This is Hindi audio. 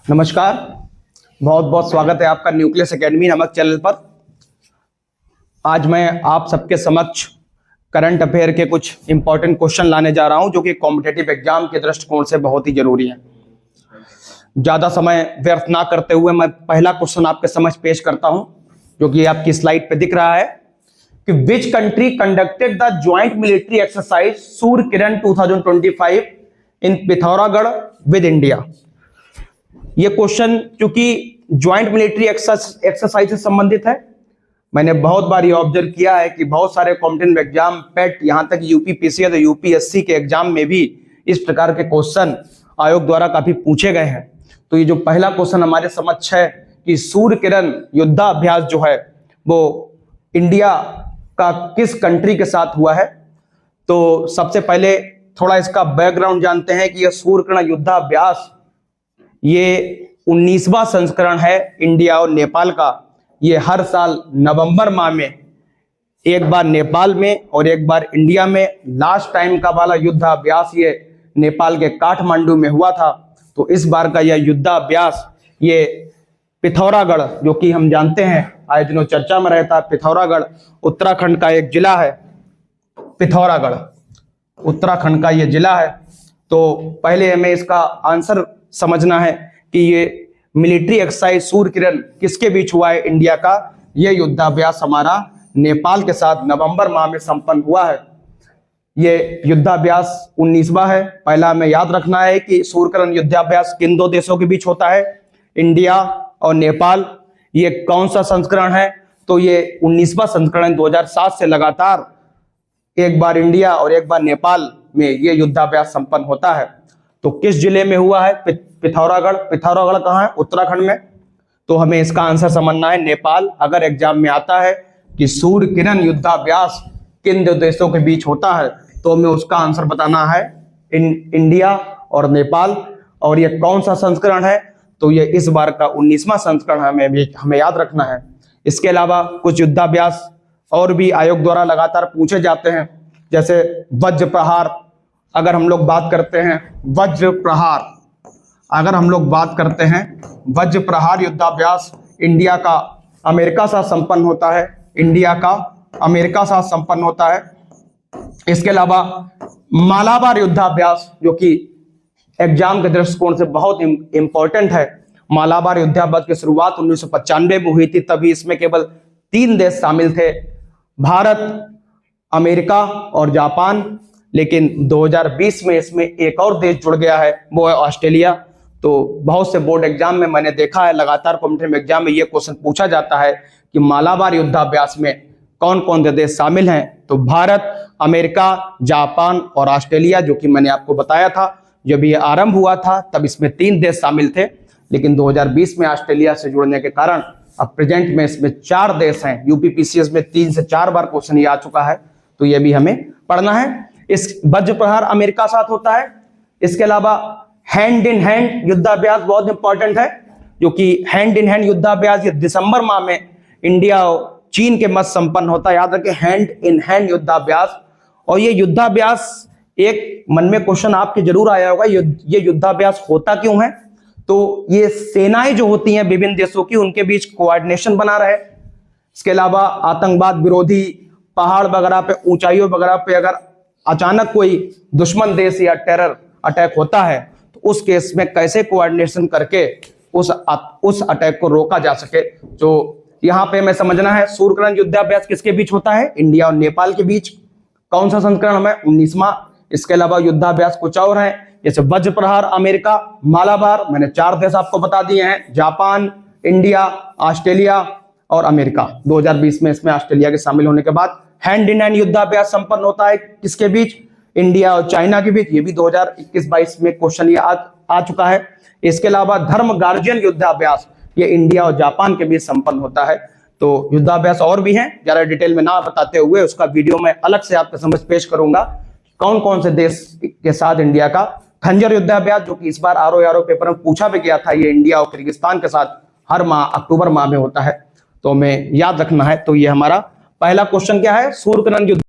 नमस्कार, बहुत बहुत स्वागत है आपका न्यूक्लियस एकेडमी नामक चैनल पर। आज मैं आप सबके समक्ष करंट अफेयर के कुछ इंपॉर्टेंट क्वेश्चन लाने जा रहा हूं जो कि कॉम्पिटिटिव एग्जाम के दृष्टिकोण से बहुत ही जरूरी है। ज़्यादा समय व्यर्थ ना करते हुए मैं पहला क्वेश्चन आपके समक्ष पेश करता हूं जो कि आपकी स्लाइड पे दिख रहा है कि which country conducted the joint military exercise Surya Kiran 2025 in Pithoragarh with India. ये क्वेश्चन चूंकि ज्वाइंट मिलिट्री एक्सरसाइज से संबंधित है, मैंने बहुत बार ये ऑब्जर्व किया है कि बहुत सारे कॉम्पिटिटिव एग्जाम पेट यहां तक यूपीपीसीएस और यूपीएससी के एग्जाम में भी इस प्रकार के क्वेश्चन आयोग द्वारा काफी पूछे गए हैं। तो ये जो पहला क्वेश्चन हमारे समक्ष है कि सूर्य किरण युद्धाभ्यास जो है वो इंडिया का किस कंट्री के साथ हुआ है। तो सबसे पहले थोड़ा इसका बैकग्राउंड जानते हैं कि यह सूर्य किरण युद्धाभ्यास ये 19वां संस्करण है इंडिया और नेपाल का। ये हर साल नवंबर माह में एक बार नेपाल में और एक बार इंडिया में, लास्ट टाइम का वाला युद्धाभ्यास ये नेपाल के काठमांडू में हुआ था। तो इस बार का यह युद्धाभ्यास ये पिथौरागढ़, जो कि हम जानते हैं आए दिनों चर्चा में रहता है, पिथौरागढ़ उत्तराखंड का एक जिला है। पिथौरागढ़ उत्तराखंड का ये जिला है। तो पहले हमें इसका आंसर समझना है कि ये मिलिट्री एक्सरसाइज सूर्य किरण किसके बीच हुआ है इंडिया का। ये युद्धाभ्यास हमारा नेपाल के साथ नवंबर माह में संपन्न हुआ है। ये युद्धाभ्यास 19वां है। पहला हमें याद रखना है कि सूर्य किरण युद्धाभ्यास किन दो देशों के बीच होता है, इंडिया और नेपाल। ये कौन सा संस्करण है, तो ये 19वां संस्करण 2007 से लगातार एक बार इंडिया और एक बार नेपाल में ये युद्धाभ्यास संपन्न होता है। तो किस जिले में हुआ है? पिथौरागढ़। पिथौरागढ़ कहाँ है? उत्तराखंड में। तो हमें इसका आंसर समझना है नेपाल। अगर एग्जाम में आता है कि सूर्य किरण युद्धाभ्यास किन दो देशों के बीच होता है तो हमें उसका आंसर बताना है इंडिया और नेपाल। और ये कौन सा संस्करण है? तो ये इस बार का 19वां संस्करण हमें याद रखना है। इसके अलावा कुछ युद्धाभ्यास और भी आयोग द्वारा लगातार पूछे जाते हैं, जैसे वज्र प्रहार। अगर हम लोग बात करते हैं वज्र प्रहार, अगर हम लोग बात करते हैं वज्र प्रहार युद्धाभ्यास इंडिया का अमेरिका साथ संपन्न होता है। इंडिया का अमेरिका साथ संपन्न होता है। इसके अलावा मालाबार युद्धाभ्यास, जो कि एग्जाम के दृष्टिकोण से बहुत इंपॉर्टेंट है। मालाबार युद्धाभ्यास की शुरुआत 1995 में हुई थी। तभी इसमें केवल 3 देश शामिल थे, भारत, अमेरिका और जापान। लेकिन 2020 में इसमें एक और देश जुड़ गया है, वो है ऑस्ट्रेलिया। तो बहुत से बोर्ड एग्जाम में मैंने देखा है, लगातार कॉम्पिटिटिव एग्जाम में ये क्वेश्चन पूछा जाता है कि मालाबार युद्धाभ्यास में कौन कौन से देश शामिल हैं। तो भारत, अमेरिका, जापान और ऑस्ट्रेलिया, जो कि मैंने आपको बताया था जब ये आरंभ हुआ था तब इसमें 3 देश शामिल थे। लेकिन 2020 में ऑस्ट्रेलिया से जुड़ने के कारण अब प्रेजेंट में इसमें 4 देश हैं। यूपीपीसीएस में 3 से 4 बार क्वेश्चन ये आ चुका है, तो ये भी हमें पढ़ना है। इस वज्र प्रहार अमेरिका साथ होता है। इसके अलावा हैंड इन हैंड युद्धाभ्यास बहुत इंपॉर्टेंट है, जो कि हैंड इन हैंड युद्धाभ्यास ये दिसंबर माह में इंडिया और चीन के मध्य संपन्न होता है। याद रखें, हैंड इन हैंड युद्धाभ्यास। और ये युद्धाभ्यास, एक मन में क्वेश्चन आपके जरूर आया होगा, ये युद्धाभ्यास होता क्यों है? तो ये सेनाएं जो होती हैं विभिन्न देशों की, उनके बीच कोऑर्डिनेशन बना रहे। इसके अलावा आतंकवाद विरोधी, पहाड़ वगैरह पे, ऊंचाइयों वगैरह पे अगर अचानक कोई दुश्मन देश या टेरर अटैक होता है तो उस केस में कैसे कोऑर्डिनेशन करके उस अटैक को रोका जा सके। तो यहाँ पे हमें समझना है सूर्य किरण युद्धाभ्यास किसके बीच होता है? इंडिया और नेपाल के बीच। कौन सा संस्करण? हमें 19वां। इसके अलावा युद्धाभ्यास कुछ और हैं, जैसे वज्र प्रहार अमेरिका, मालाबार मैंने 4 देश आपको बता दिए हैं, जापान, इंडिया, ऑस्ट्रेलिया और अमेरिका। 2020 में इसमें ऑस्ट्रेलिया के शामिल होने के बाद हैंड इन हैंड युद्धाभ्यास संपन्न होता है किसके बीच? इंडिया और चाइना के बीच। ये भी 2021-22 में क्वेश्चन ये आ चुका है। इसके अलावा धर्म गार्जियन युद्धाभ्यास ये इंडिया और जापान के बीच संपन्न होता है। तो युद्धाभ्यास और भी हैं, ज्यादा डिटेल में ना बताते हुए उसका वीडियो में अलग से आपके समझ पेश करूंगा कौन कौन से देश के साथ इंडिया का। खंजर युद्धाभ्यास, जो कि इस बार आरओ पेपर में पूछा भी गया था, ये इंडिया और किर्गिस्तान के साथ हर माह अक्टूबर माह में होता है, तो हमें याद रखना है। तो ये हमारा पहला क्वेश्चन क्या है? सूर्य किरण युद्ध